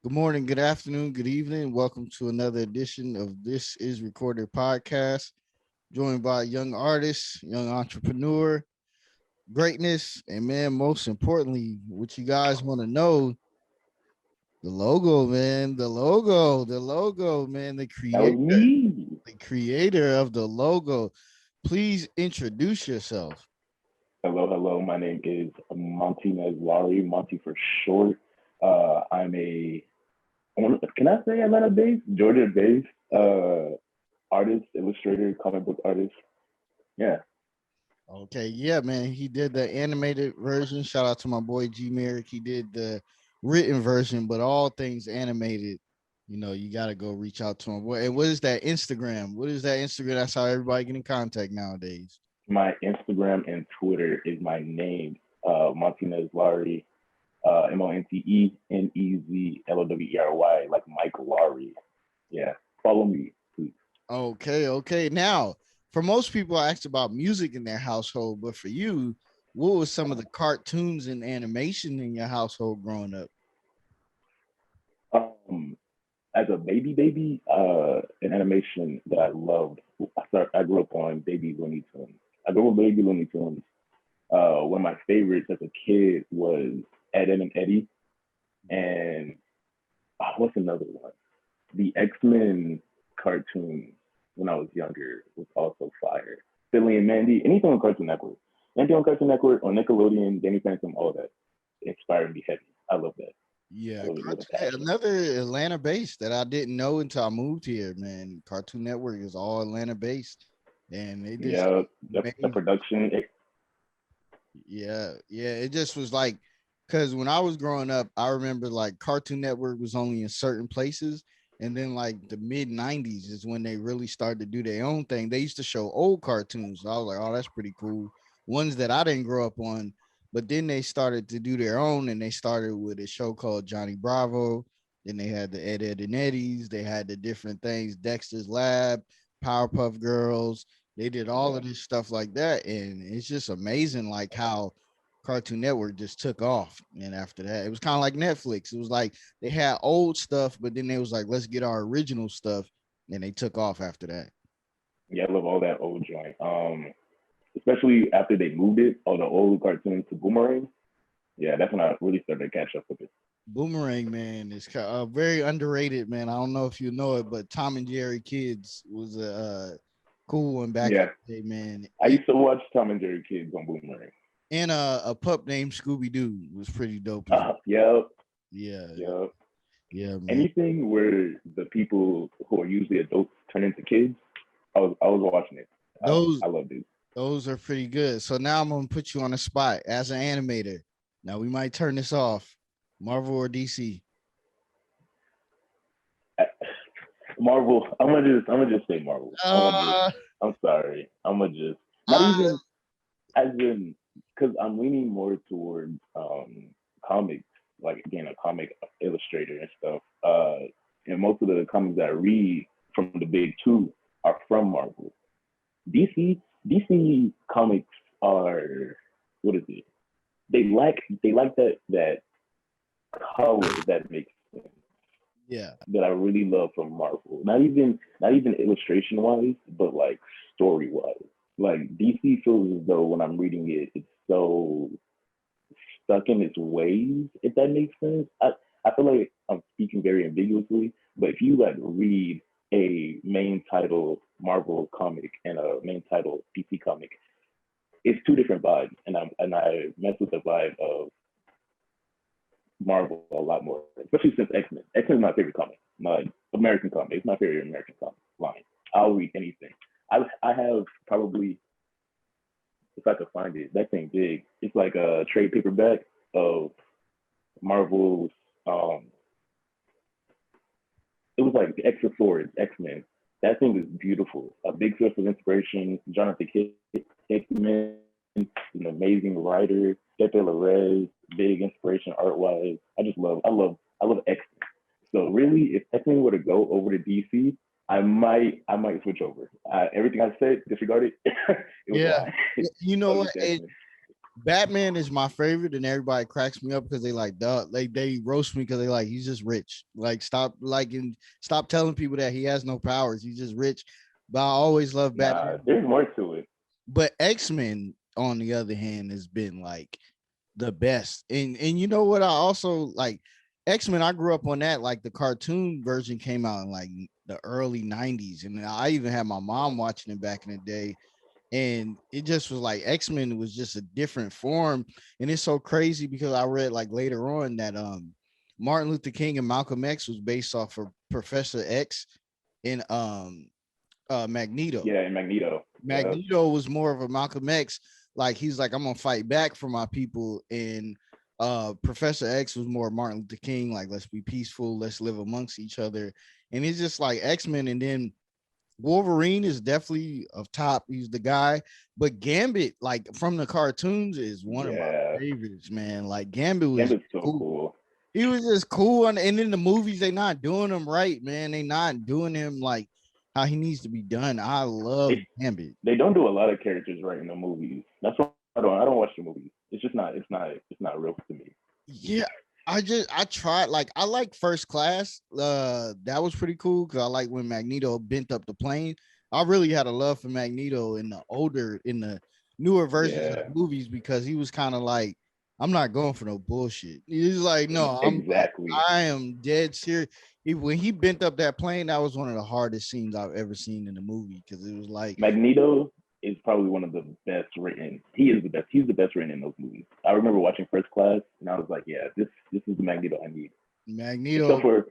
Good morning, good afternoon, good evening. Welcome to another edition of This Is Recorded podcast, joined by young artists, young entrepreneur, greatness, and man, most importantly, what you guys want to know, the logo, man, the logo, man, That was me. the creator of the logo. Please introduce yourself. Hello, hello. My name is Monty Nezwari, Monty for short. I'm can I say Atlanta-based, Georgia-based artist, illustrator, comic book artist. Yeah. Okay, yeah, man. He did the animated version. Shout out to my boy G Merrick. He did the written version, but all things animated, you gotta go reach out to him. And what is that Instagram? What is that Instagram? That's how everybody get in contact nowadays. My Instagram and Twitter is my name, Monty Nezwari, Montenezlery, like Mike Laurie. Yeah. Follow me, please. Okay, okay. Now, for most people, I asked about music in their household, but for you, what was some of the cartoons and animation in your household growing up? Um, as a baby, an animation that I loved. I grew up on Baby Looney Tunes. I grew up with Baby Looney Tunes. One of my favorites as a kid was Ed, Ed and Eddie, and what's another one? The X-Men cartoon when I was younger was also fire. Billy and Mandy, anything on Cartoon Network. Anything on Cartoon Network, on Nickelodeon, Danny Phantom, all that inspired me heavy. I love that. Yeah, With a passion. Another Atlanta based that I didn't know until I moved here, man. Cartoon Network is all Atlanta based. And they just Yeah, the made, production. yeah, it just was like, because when I was growing up, I remember like Cartoon Network was only in certain places. And then like the mid 90s is when they really started to do their own thing. They used to show old cartoons. So I was like, oh, that's pretty cool. Ones that I didn't grow up on. But then they started to do their own, and they started with a show called Johnny Bravo. Then they had the Ed, Ed, and Eddies. They had the different things, Dexter's Lab, Powerpuff Girls. They did all Yeah, of this stuff like that. And it's just amazing, like how Cartoon Network just took off. And after that, it was kind of like Netflix. It was like they had old stuff, but then they was like, let's get our original stuff. And they took off after that. yeah, I love all that old joint. Especially after they moved it, all the old cartoons to Boomerang. Yeah, that's when I really started to catch up with it. Boomerang Man is very underrated, man. I don't know if you know it, but Tom and Jerry Kids was a cool one back in Yeah, the day, man. I used to watch Tom and Jerry Kids on Boomerang. And a pup named Scooby Doo was pretty dope as well. Yep, Yeah, yep. yeah, man. Anything where the people who are usually adults turn into kids, I was watching it. Those I loved it. those are pretty good. So now I'm gonna put you on the spot as an animator. Now we might turn this off. Marvel or DC? Marvel. I'm gonna just say Marvel. Uh, I'm sorry. I'm gonna just not uh even as in because I'm leaning more towards comics, like being a comic illustrator and stuff. And most of the comics that I read from the big two are from Marvel. DC comics are what is it? They like that color that makes sense yeah. that I really love from Marvel. Not even illustration wise, but like story wise. Like DC feels as though when I'm reading it, it's so stuck in its ways, if that makes sense. I feel like I'm speaking very ambiguously, but if you like read a main title Marvel comic and a main title DC comic, it's two different vibes, and I mess with the vibe of Marvel a lot more, especially since X-Men. X-Men is my favorite comic, my American comic. It's my favorite American comic line. I'll read anything. I have probably, if I could find it, that thing big. It's like a trade paperback of Marvel's. Um, it was like extra swords, X Men. That thing is beautiful. A big source of inspiration. Jonathan Hickman, an amazing writer. Pepe Larraz, big inspiration art wise. I love X Men. So really, if X Men were to go over to DC, I might switch over. Everything I said, disregard it. It was a Yeah. lie. You know I'll what? get to X Men. Batman is my favorite, and everybody cracks me up because they like, duh, they roast me because they like he's just rich. Like, stop liking, stop telling people that he has no powers. He's just rich. But I always love Nah, Batman. there's more to it. But X-Men, on the other hand, has been like the best. And you know what? I also like X-Men. I grew up on that. Like the cartoon version came out in like the early '90s, and I even had my mom watching it back in the day. And it just was like X-Men was just a different form. And it's so crazy because I read like later on that Martin Luther King and Malcolm X was based off of Professor X and Magneto. Yeah, and Magneto. Yeah, Magneto was more of a Malcolm X. Like he's like, I'm gonna fight back for my people. And Professor X was more Martin Luther King, like let's be peaceful, let's live amongst each other. And it's just like X-Men, and then Wolverine is definitely of top. He's the guy. But Gambit, like from the cartoons, is one of my yeah. favorites, man. Like Gambit was Gambit's so cool. cool. He was just cool. And in the movies, they not doing him right, man. They not doing him like how he needs to be done. I love They Gambit. they don't do a lot of characters right in the movies. That's why I don't watch the movies. It's just not it's not real to me. Yeah, I tried, like I like First Class. That was pretty cool because I like when Magneto bent up the plane. I really had a love for Magneto in the newer versions of Yeah, the movies because he was kind of like, I'm not going for no bullshit. He's like, no, I'm like, exactly. I am dead serious. When he bent up that plane, that was one of the hardest scenes I've ever seen in the movie because it was like Magneto is probably one of the best written. He is the best. He's the best written in those movies. I remember watching First Class, and I was like, yeah, this is the Magneto I need. Except Magneto. for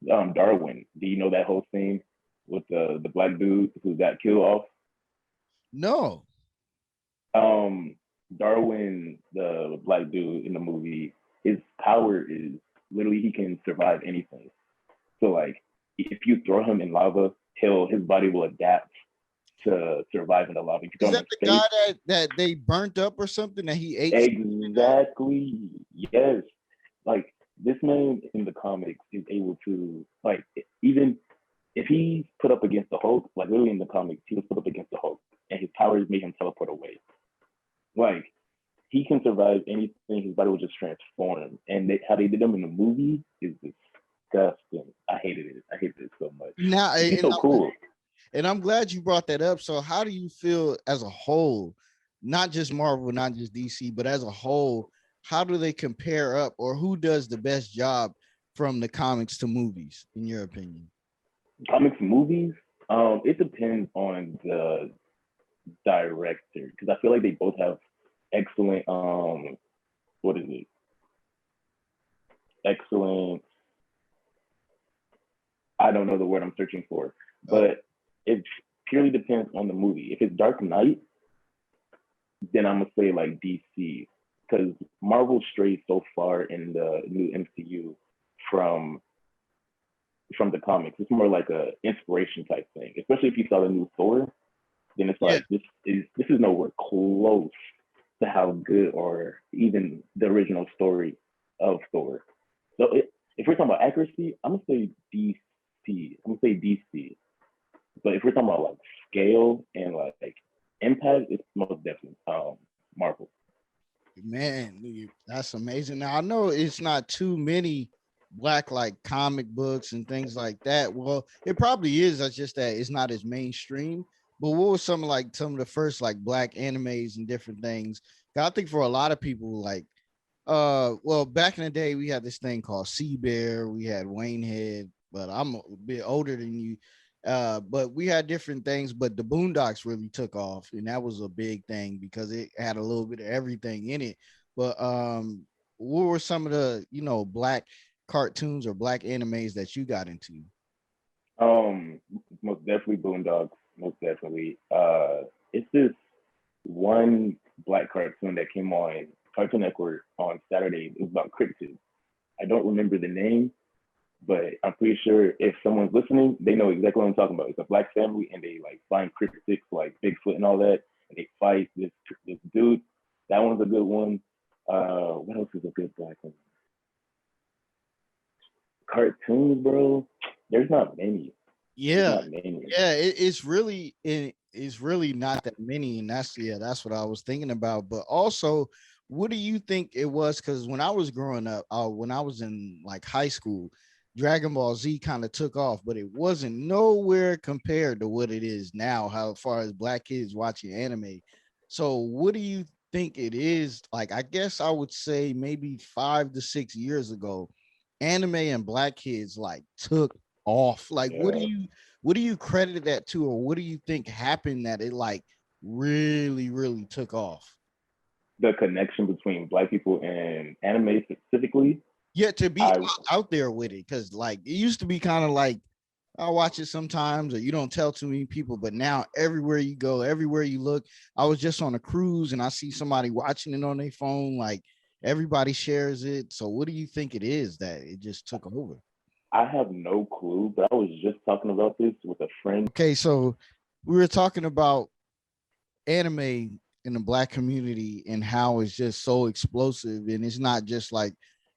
Darwin. Do you know that whole scene with the black dude who got killed off? No, Um, Darwin, the black dude in the movie, his power is literally he can survive anything. So like, if you throw him in lava, his body will adapt to survive in the lava. If you is throw him that in the guy space, that they burnt up or something that he ate? exactly. Yes. Like this man in the comics is able to like even if he's put up against the Hulk, like literally in the comics, he was put up against the Hulk, and his powers made him teleport away. Like he can survive anything. His body will just transform. And how they did him in the movie is disgusting. I hated it. I hated it so much. Now, He's so cool. and I'm glad you brought that up. So, how do you feel as a whole, not just Marvel, not just DC, but as a whole? How do they compare up, or who does the best job from the comics to movies, in your opinion? Comics, movies. It depends on the director because I feel like they both have excellent. What is it? Excellent. I don't know the word I'm searching for, Oh, but it purely depends on the movie. If it's Dark Knight, then I'm gonna say like DC because Marvel strayed so far in the new MCU from from the comics. It's more like a inspiration type thing. Especially if you saw the new Thor, then it's yeah. like this is nowhere close to how good or even the original story of Thor. So if we're talking about accuracy, I'm gonna say DC. I'm gonna say DC. But if we're talking about like scale and like impact, it's most definitely Marvel. Man, that's amazing. Now I know it's not too many black like comic books and things like that. Well, it probably is. That's just that it's not as mainstream. But what was some of the first like black animes and different things? 'Cause I think for a lot of people, like well, back in the day, we had this thing called Sea Bear, we had Wayne Head, but I'm a bit older than you. But we had different things, but the Boondocks really took off, and that was a big thing because it had a little bit of everything in it. But what were some of the black cartoons or black animes that you got into? Um, Most definitely Boondocks. Most definitely. It's this one black cartoon that came on Cartoon Network on Saturday. It was about cryptids. I don't remember the name, but I'm pretty sure if someone's listening, they know exactly what I'm talking about. It's a black family, and they like find cryptids like Bigfoot and all that, and they fight this dude. That one's a good one. What else is a good black one? Cartoons, bro. There's not many. There's Yeah, not many. yeah, it's really in. it's really not that many, and that's what I was thinking about. But also, what do you think it was? Because when I was growing up, when I was in like high school, Dragon Ball Z kind of took off, but it wasn't nowhere compared to what it is now. How far as black kids watching anime. So, what do you think it is? Like, I guess I would say maybe 5 to 6 years ago, anime and black kids like took off. Like, Yeah, what do you credit that to, or what do you think happened that it like really took off? the connection between Black people and anime specifically. Yeah, to be I out there with it, because like it used to be kind of like I watch it sometimes, or you don't tell too many people. But now everywhere you go, everywhere you look, I was just on a cruise and I see somebody watching it on their phone. Like everybody shares it. So what do you think it is that it just took over? I have no clue, but I was just talking about this with a friend. Okay, so we were talking about anime in the black community and how it's just so explosive, and it's not just like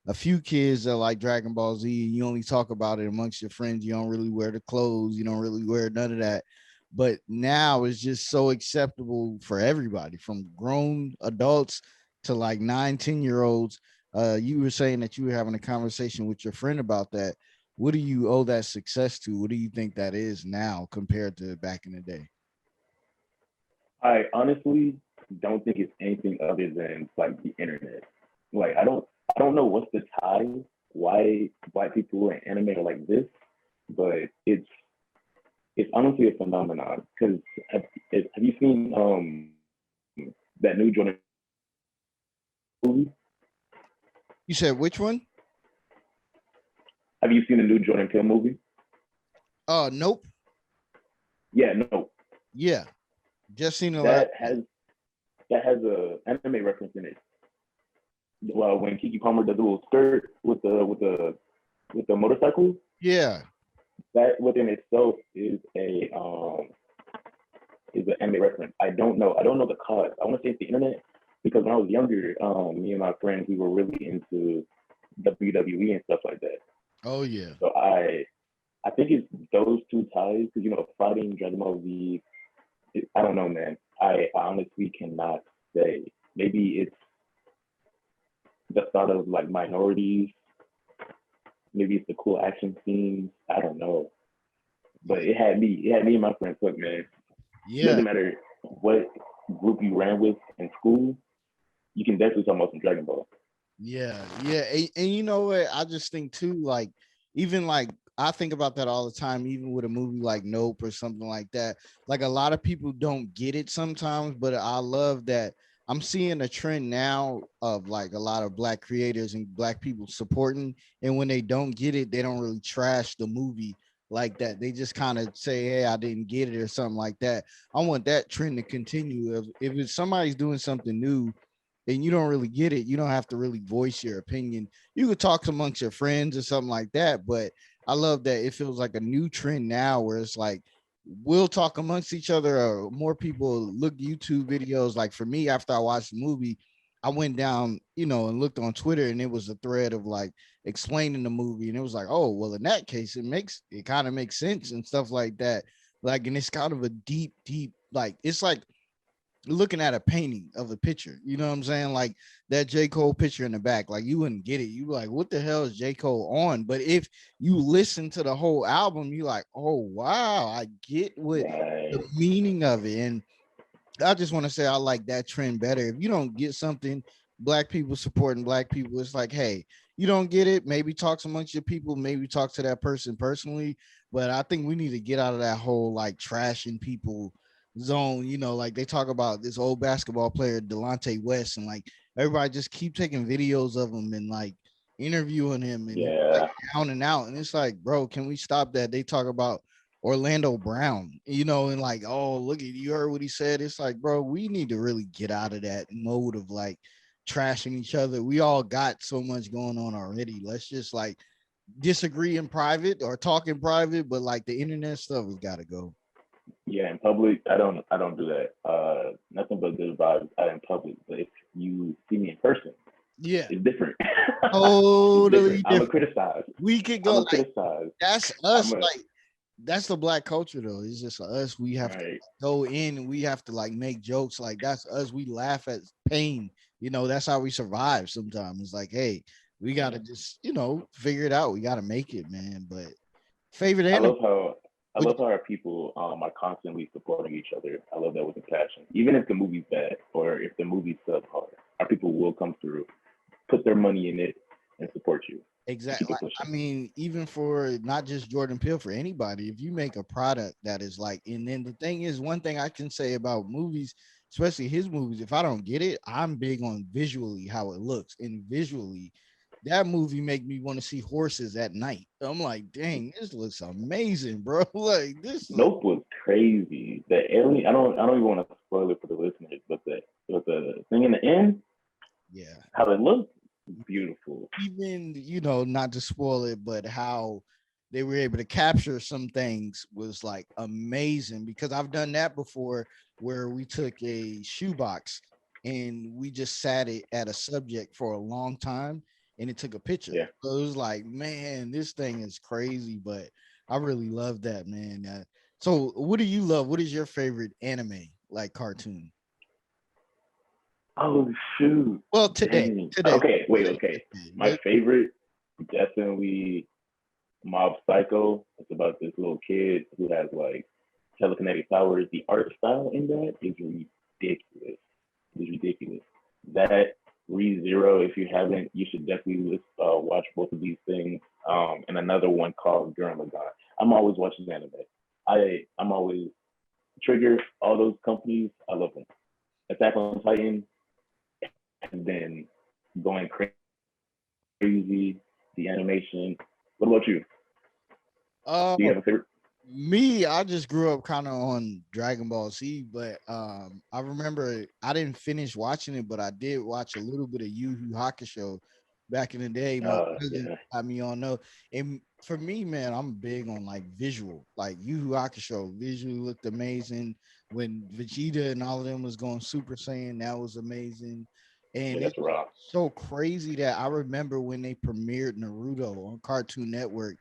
a few kids that like Dragon Ball Z. You only talk about it amongst your friends. You don't really wear the clothes. You don't really wear none of that. But now it's just so acceptable for everybody, from grown adults to like 9, 10 year olds. You were saying that you were having a conversation with your friend about that. What do you owe that success to? What do you think that is now compared to back in the day? I honestly don't think it's anything other than like the internet. Like I don't know what's the tie why Black people and anime are like this, but it's honestly a phenomenon. Because have you seen that new Jordan movie? You said which one? Have you seen the new Jordan Peele movie? Nope. Yeah, no, Yeah, just seen the last. that has that has a anime reference in it. Well, when Kiki Palmer does a little skirt with the motorcycle, Yeah, that within itself is an anime reference. I don't know the cause. I want to say it's the internet because when I was younger, me and my friends we were really into WWE and stuff like that. oh yeah, So I think it's those two ties because you know fighting Dragon Ball Z. I don't know, man. I honestly cannot say. Maybe it's the start of like minorities. Maybe it's the cool action scenes. I don't know. But it had me and my friends hooked, man. yeah, Doesn't matter what group you ran with in school, you can definitely talk about some Dragon Ball. yeah. And you know what? I just think too, like even like I think about that all the time, even with a movie like Nope or something like that. Like a lot of people don't get it sometimes, but I love that I'm seeing a trend now of like a lot of black creators and black people supporting. And when they don't get it, they don't really trash the movie like that. They just kind of say, "Hey, I didn't get it" or something like that. I want that trend to continue. If it's somebody's doing something new and you don't really get it, you don't have to really voice your opinion. You could talk amongst your friends or something like that. But I love that it feels like a new trend now where it's like we'll talk amongst each other, or more people look YouTube videos. Like for me, after I watched the movie, I went down, and looked on Twitter, and it was a thread of like explaining the movie, and it was like, oh, well, in that case, it kind of makes sense and stuff like that. Like, and it's kind of a deep, like it's like looking at a painting of a picture. You know what I'm saying? Like that J. Cole picture in the back. Like you wouldn't get it. You like, what the hell is J. Cole on? But if you listen to the whole album, you like, oh wow, I get what the Right. meaning of it. And I just want to say I like that trend better. If you don't get something, black people supporting black people, it's like, hey, you don't get it. Maybe talk amongst your people, maybe talk to that person personally. But I think we need to get out of that whole like trashing people zone. Like they talk about this old basketball player, Delonte West, and like everybody just keep taking videos of him and like interviewing him and like Yeah. down and out. And it's like, bro, can we stop that? They talk about Orlando Brown, and like, oh, look at you heard what he said. It's like, bro, we need to really get out of that mode of like trashing each other. We all got so much going on already. Let's just like disagree in private or talk in private, but like the internet stuff has got to go. Yeah, in public, I don't do that. Nothing but good vibes out in public. But if you see me in person, Yeah, it's different. It's different. totally I'm a different. criticize. We could I'm go a like criticize. that's I'm us. a Like that's the black culture though. It's just us. We have to Right. go in and we have to like make jokes. Like that's us. We laugh at pain. That's how we survive sometimes. It's like, hey, we gotta just, figure it out. We gotta make it, man. But favorite I anime. love how I Which, love how our people are constantly supporting each other. I love that with a passion. Even if the movie's bad or if the movie's subpar, our people will come through, put their money in it, and support you and keep exactly. it pushing. I mean, even for not just Jordan Peele, for anybody, if you make a product that is like, and then the thing is, one thing I can say about movies, especially his movies, if I don't get it, I'm big on visually how it looks, and visually, that movie make me want to see horses at night. I'm like, dang, this looks amazing, bro. Like this look, Nope was crazy. The alien. I don't even want to spoil it for the listeners, but the thing in the end, yeah. how it looked, beautiful. Even not to spoil it, but how they were able to capture some things was like amazing, because I've done that before where we took a shoebox and we just sat it at a subject for a long time and it took a picture. Yeah. So it was like, man, this thing is crazy, but I really love that, man. So what do you love? What is your favorite anime, like cartoon? Oh shoot. Well, today, Dang. today, Okay, wait, okay. My favorite, definitely Mob Psycho. It's about this little kid who has like telekinetic powers. The art style in that is ridiculous. It's ridiculous. That ReZero, if you haven't, you should definitely watch both of these things. And another one called Gurren Lagann. I'm always watching anime. I'm always Trigger, all those companies. I love them. Attack on Titan has been going crazy. The animation. What about you? Do you uh have a favorite? Me, I just grew up kind of on Dragon Ball Z, but I remember I didn't finish watching it, but I did watch a little bit of Yu Yu Hakusho back in the day. My cousin Yeah, got me on know, and for me, man, I'm big on like visual, like Yu Yu Hakusho. Visually looked amazing when Vegeta and all of them was going Super Saiyan. That was amazing, and yeah, it that's was raw. so crazy that I remember when they premiered Naruto on Cartoon Network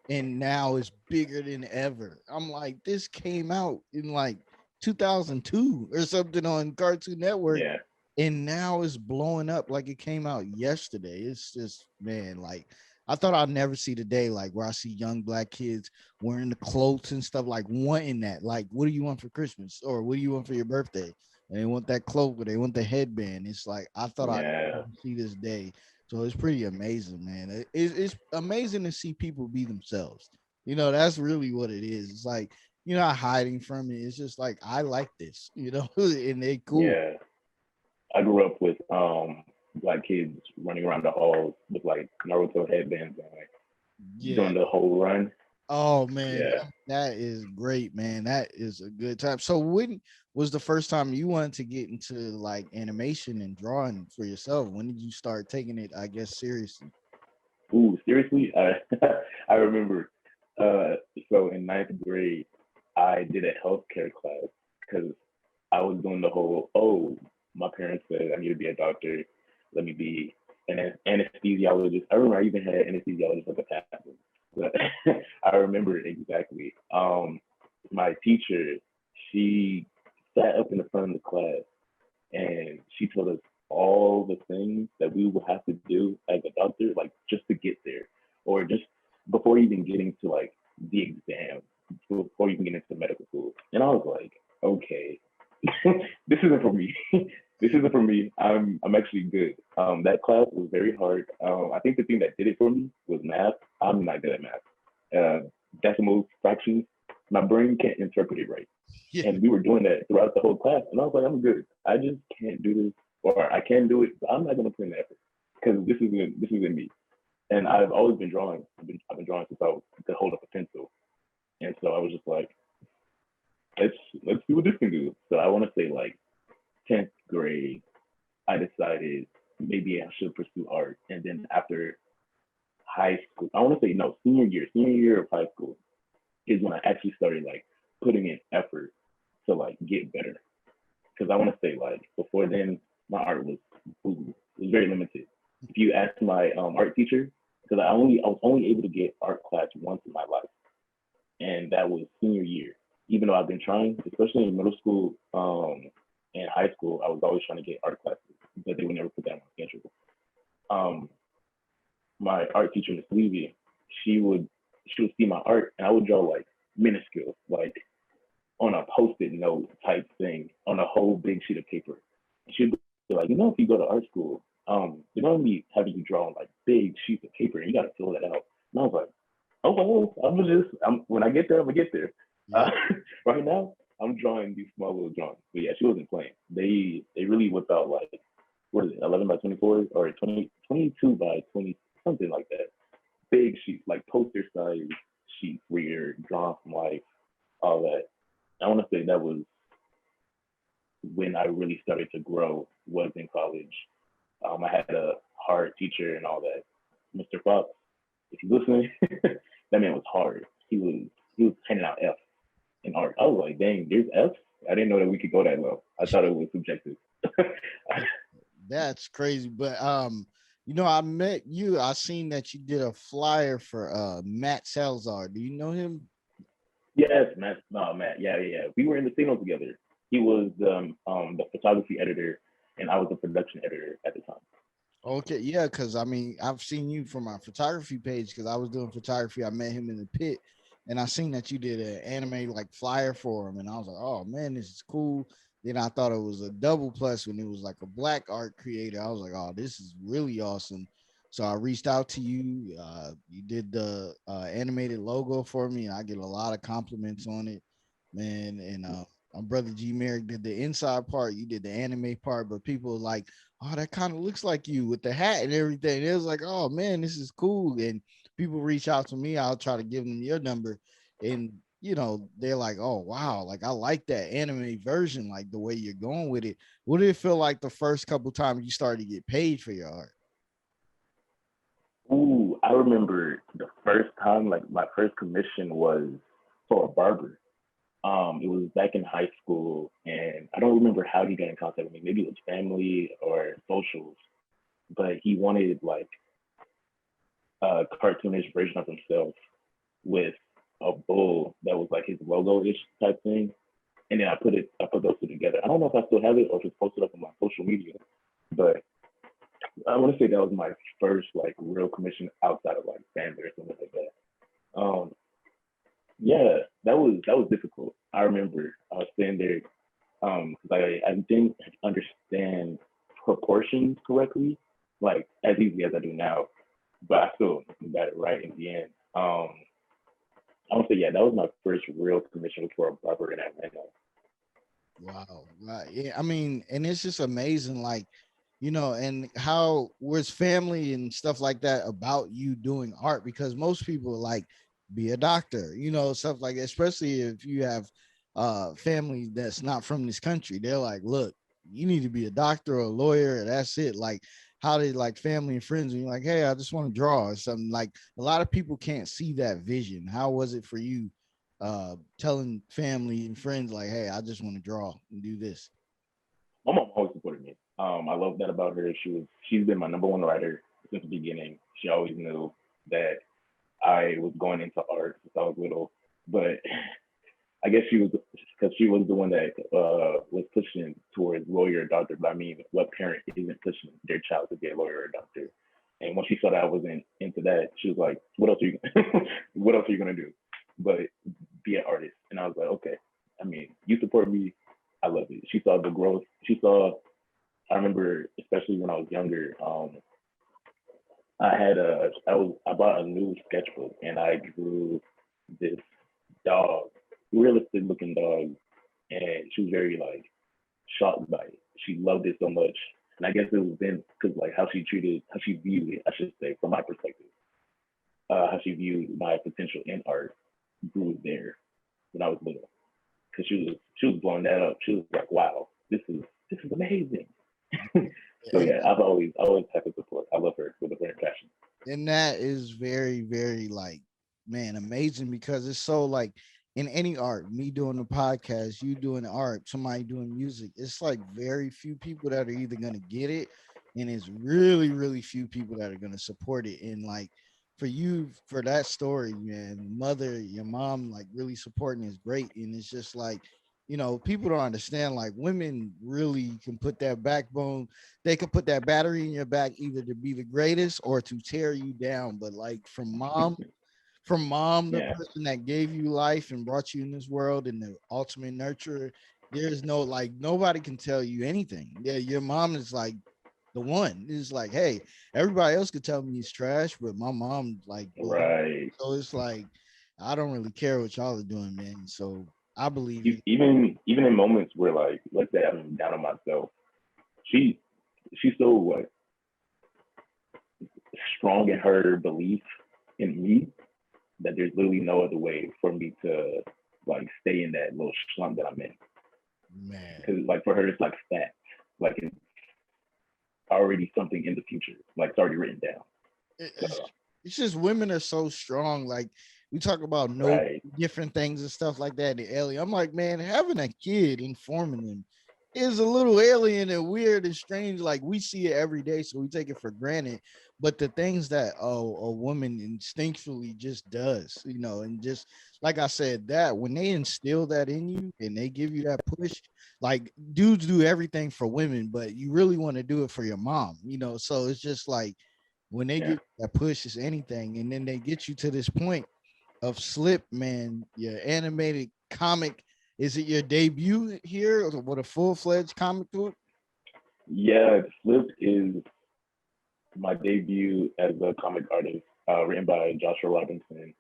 and now it's bigger than ever. I'm like, this came out in like 2002 or something on Cartoon Network, Yeah, and now it's blowing up like it came out yesterday. It's just, man, like I thought I'd never see the day like where I see young black kids wearing the clothes and stuff, like wanting that. Like, what do you want for Christmas or what do you want for your birthday? And they want that cloak or they want the headband. It's like I thought I'd yeah, never see this day. So it's pretty amazing, man. It's amazing to see people be themselves. That's really what it is. It's like you're not hiding from it. It's just like I like this, and they cool. yeah. I grew up with black kids running around the halls with like Naruto headbands and like Yeah. doing the whole run. Oh man, Yeah. that is great, man. That is a good time. So when was the first time you wanted to get into like animation and drawing for yourself? When did you start taking it, I guess, seriously? Ooh, seriously? I remember. Uh, so in ninth grade, I did a healthcare class because I was doing the whole, oh, my parents said I need to be a doctor. Let me be an anesthesiologist. I remember I even had anesthesiologist like a pathway. But I remember it exactly. My teacher, she sat up in the front of the class and she told us all the things that we will have to do as a doctor, like just to get there, or just before even getting to like the exam, before you can get into medical school. And I was like, okay, this isn't for me. This isn't for me. I'm actually good. That class was very hard. I think the thing that did it for me was math. I'm not good at math. Decimals, fractions. My brain can't interpret it right. Yeah. And we were doing that throughout the whole class. And I was like, I'm good. I just can't do this, or I can do it, but I'm not gonna put in the effort because this isn't me. And I've always been drawing. I've been drawing since I could hold up a pencil. And so I was just like, let's let's see what this can do. So I want to say like 10th grade, I decided maybe I should pursue art. And then after high school, I want to say no, senior year of high school is when I actually started like putting in effort to like get better. Because I want to say like before then, my art was very limited. If you ask my art teacher, because I was only able to get art class once in my life, and that was senior year. Even though I've been trying, especially in middle school and high school, I was always trying to get art classes, but they would never put that on my schedule. Um, my art teacher, Miss Levy, she would she would see my art, and I would draw like minuscule, like on a post-it note type thing on a whole big sheet of paper. And she'd be like, if you go to art school, they're gonna be having you draw on like big sheets of paper, and you gotta fill that out. And I was like, oh well, when I get there, I'm gonna get there. Uh, Yeah. right now, I'm drawing these small little drawings. But yeah, she wasn't playing. They really whip out like what is it, 11 by 24 or 22 by 20, something like that. Big sheets, like poster size sheets where you're drawing from life, all that. I want to say that was when I really started to grow, was in college. I had a hard teacher and all that. Mr. Fox, if you're listening, that man was hard. He was handing out F in art. I was like, dang, there's F. I didn't know that we could go that low. I thought it was subjective. That's crazy. But I met you. I seen that you did a flyer for Matt Salazar. Do you know him? Yes, Matt. No, Matt. Yeah, yeah, yeah. We were in the signal together. He was the photography editor, and I was the production editor at the time. Okay, yeah, because I mean, I've seen you from my photography page because I was doing photography. I met him in the pit, and I seen that you did an anime like flyer for him, and I was like, oh man, this is cool. Then I thought it was a double plus when it was like a black art creator. I was like, oh, this is really awesome. So I reached out to you. You did the animated logo for me, and I get a lot of compliments on it, man. And my brother G Merrick did the inside part. You did the anime part, but people were like, oh, that kind of looks like you with the hat and everything. It was like, oh man, this is cool. And people reach out to me, I'll try to give them your number. And they're like, oh wow, like I like that anime version, like the way you're going with it. What did it feel like the first couple times you started to get paid for your art? Ooh, I remember the first time, like my first commission was for a barber. It was back in high school, and I don't remember how he got in contact with me. Maybe it was family or socials, but he wanted like a cartoonish version of himself with a bull that was like his logo-ish type thing. And then I put those two together. I don't know if I still have it or if it's posted up on my social media, but I want to say that was my first like real commission outside of like family or something like that. Yeah, that was difficult. I remember I was sitting there because I didn't understand proportions correctly, like as easily as I do now, but I still got it right in the end. I would say yeah, that was my first real commission for a barber in Atlanta. Wow. Right. Yeah. I mean, and it's just amazing, like, and how was family and stuff like that about you doing art? Because most people like be a doctor, stuff like that, especially if you have family that's not from this country. They're like, look, you need to be a doctor or a lawyer, and that's it. Like, how did like family and friends and you're like, hey, I just want to draw or something? Like a lot of people can't see that vision. How was it for you telling family and friends like, hey, I just want to draw and do this? My mom always supported me. I love that about her. She's been my number one writer since the beginning. She always knew that I was going into art since I was little, but I guess she was because she was the one that was pushing towards lawyer or doctor. But I mean, what parent isn't pushing their child to be a lawyer or a doctor? And when she saw that I wasn't into that, she was like, "What else are you? What else are you gonna do? But be an artist." And I was like, "Okay. I mean, you support me. I love it." She saw the growth. She saw. I remember, especially when I was younger. I bought a new sketchbook and I drew this dog, realistic looking dog, and she was very like shocked by it. She loved it so much, and I guess it was then because like how she viewed it, I should say, from my perspective, how she viewed my potential in art grew there when I was little. Because she was blowing that up. She was like, "Wow, this is amazing." So And yeah, I've always had to support. I love her with a very passion. and that is very, very like, man, amazing because it's so like in any art, me doing the podcast, you doing art, somebody doing music, it's like very few people that are either gonna get it, and it's really, really few people that are gonna support it. And like for you for that story, man. Mother, your mom, like really supporting is great, and it's just like, people don't understand. Like women really can put that backbone. They can put that battery in your back either to be the greatest or to tear you down. But like from mom, the Yeah, person that gave you life and brought you in this world and the ultimate nurturer, there's no like nobody can tell you anything. Yeah, your mom is like the one. It's like, hey, everybody else could tell me it's trash, but my mom like the one. right. So it's like I don't really care what y'all are doing, man. So I believe you. Even in moments where, like, let's say I'm down on myself, she she's still what, strong in her belief in me, that there's literally no other way for me to like stay in that little slump that I'm in. Man. Because like for her, it's like fact, like it's already something in the future, like it's already written down. It's, So it's just women are so strong. Like we talk about no right, different things and stuff like that. The alien. I'm like, man, having a kid informing them is a little alien and weird and strange. Like we see it every day, so we take it for granted. But the things that a woman instinctually just does, and just like I said, that when they instill that in you and they give you that push, like dudes do everything for women, but you really want to do it for your mom. So it's just like when they yeah, give that push is anything, and then they get you to this point of Slip, man, your animated comic. Is it your debut here or with a full-fledged comic book? yeah. Flip is my debut as a comic artist, written by Joshua Robinson.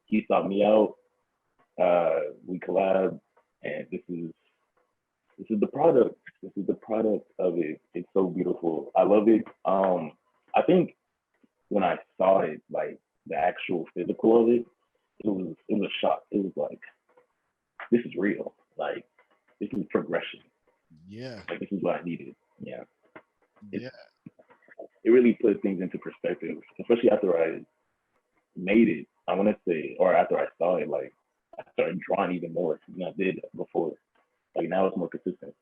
He sought me out. We collabed, and this is the product. This is the product of it. It's so beautiful. I love it. I think when I saw it, like the actual physical of it, it was a shock. It was like, this is real. Like, this is progression. Yeah, Like, this is what I needed. Yeah, it yeah, it really put things into perspective, especially after I made it. I want to say, or after I saw it, like I started drawing even more than I did before. Like now it's more consistent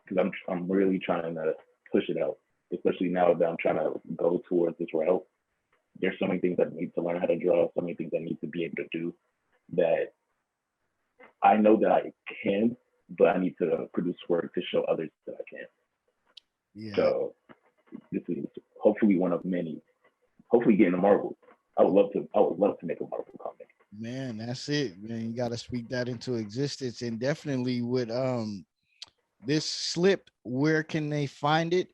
because I'm really trying to push it out, especially now that I'm trying to go towards this route. There's so many things I need to learn how to draw, so many things I need to be able to do that I know that I can, but I need to produce work to show others that I can. yeah. So this is hopefully one of many. Hopefully getting a Marvel. I would love to. I would love to make a Marvel comic. Man, that's it, man. You got to speak that into existence, and definitely with this Slip. Where can they find it?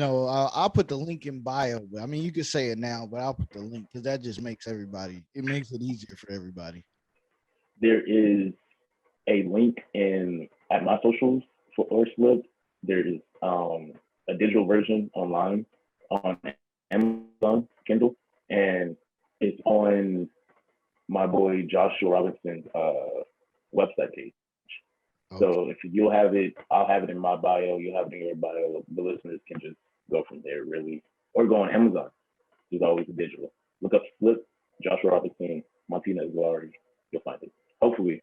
I'll put the link in bio. But I mean, you could say it now, but I'll put the link because that just makes everybody. It makes it easier for everybody. There is a link in at my socials for Slip. There is a digital version online on Amazon Kindle, and it's on my boy Joshua Robinson's website page. Okay. So if you'll have it, I'll have it in my bio. You'll have it in your bio. The listeners can just go from there, really, or go on Amazon. There's always a digital. Look up Flip, Joshua Robinson, Montina Aguilari. You'll find it. Hopefully,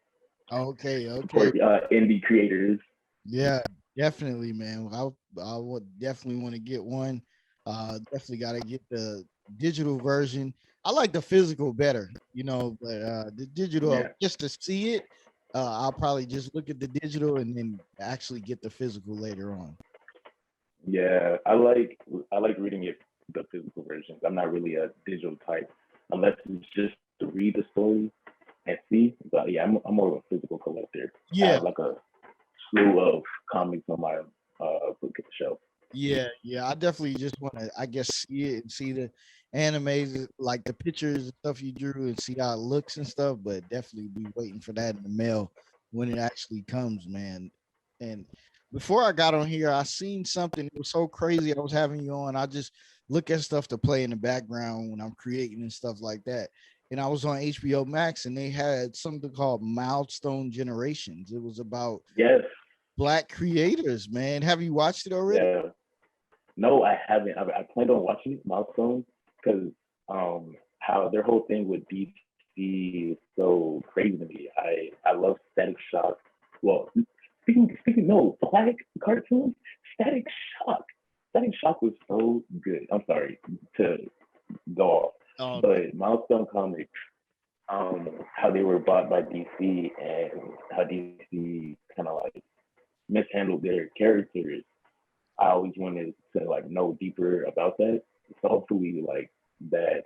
Okay. Okay. support indie creators. Yeah, definitely, man. I would definitely want to get one. Definitely got to get the digital version. I like the physical better, but the digital Yeah, just to see it. I'll probably just look at the digital and then actually get the physical later on. yeah. I like reading it the physical versions. I'm not really a digital type unless it's just to read the story and see. But yeah, I'm more of a physical collector. I Yeah, have like a slew of comics on my book shelf. yeah. I definitely just want to, I guess, see it and see the animes, like the pictures and stuff you drew, and see how it looks and stuff. But definitely be waiting for that in the mail when it actually comes, man. And before I got on here, I seen something. It was so crazy. I was having you on. I just look at stuff to play in the background when I'm creating and stuff like that. And I was on HBO Max, and they had something called Milestone Generations. It was about Yes, black creators, man. Have you watched it already? yeah. No, I haven't. I planned on watching Milestone because how their whole thing with DC is so crazy to me. I love Static Shock. Well, speaking no black cartoons. Static Shock. Static Shock was so good. I'm sorry to go off, Oh, but comics, how they were bought by DC and how DC kind of like mishandled their characters. I always wanted to like know deeper about that. So hopefully, like that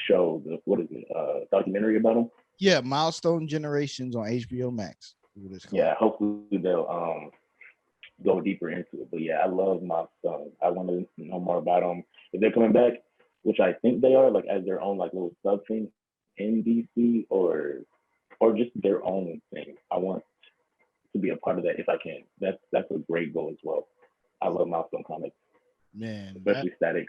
show, the what is it, documentary about them. Yeah, Milestone Generations on HBO Max. What it's called. Yeah, hopefully they'll go deeper into it. But yeah, I love Milestone. I want to know more about them. If they're coming back, which I think they are, like as their own like little sub thing in DC or just their own thing. I want to be a part of that if I can. That's a great goal as well. I love Milestone comics, Man, especially Static.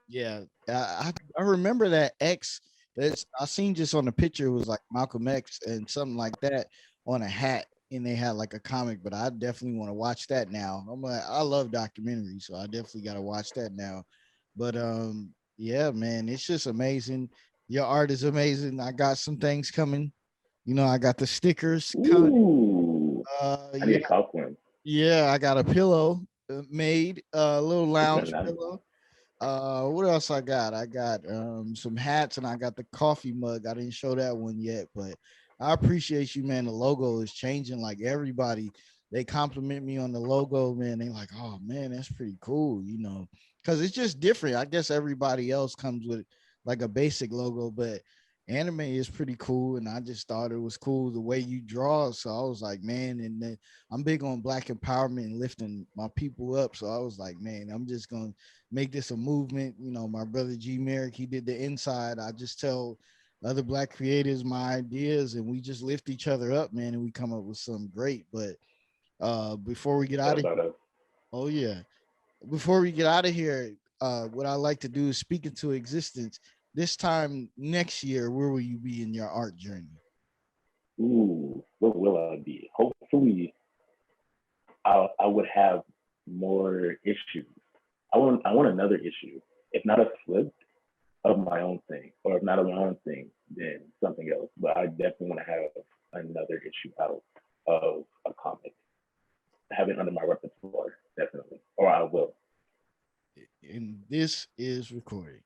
yeah, I remember that X. That's I seen just on the picture it was like Malcolm X and something like that on a hat, and they had like a comic. But I definitely want to watch that now. I'm like, I love documentaries, so I definitely got to watch that now. But yeah, man, it's just amazing. Your art is amazing. I got some things coming. You know, I got the stickers coming. Ooh, I need Yeah, a cop one. yeah, I got a pillow made, a little lounge Nice. pillow. What else I got? I got some hats and I got the coffee mug. I didn't show that one yet, but I appreciate you, man. The logo is changing. Like everybody, they compliment me on the logo, man. They like, oh man, that's pretty cool, you know, because it's just different. I guess everybody else comes with like a basic logo, but anime is pretty cool, and I just thought it was cool the way you draw. So I was like, man, and then I'm big on black empowerment and lifting my people up. So I was like, man, I'm just gonna make this a movement. You know, my brother G Merrick, he did the inside. I just tell other black creators my ideas and we just lift each other up, man, and we come up with something great. But before we get out of here, oh yeah, before we get out of here, what I like to do is speak into existence. This time next year, where will you be in your art journey? Ooh, what will I be? Hopefully, I would have more issues. I want another issue. If not a flip of my own thing, or if not of my own thing, then something else. But I definitely want to have another issue out of a comic. Have it under my repertoire, definitely, or I will. And this is recording.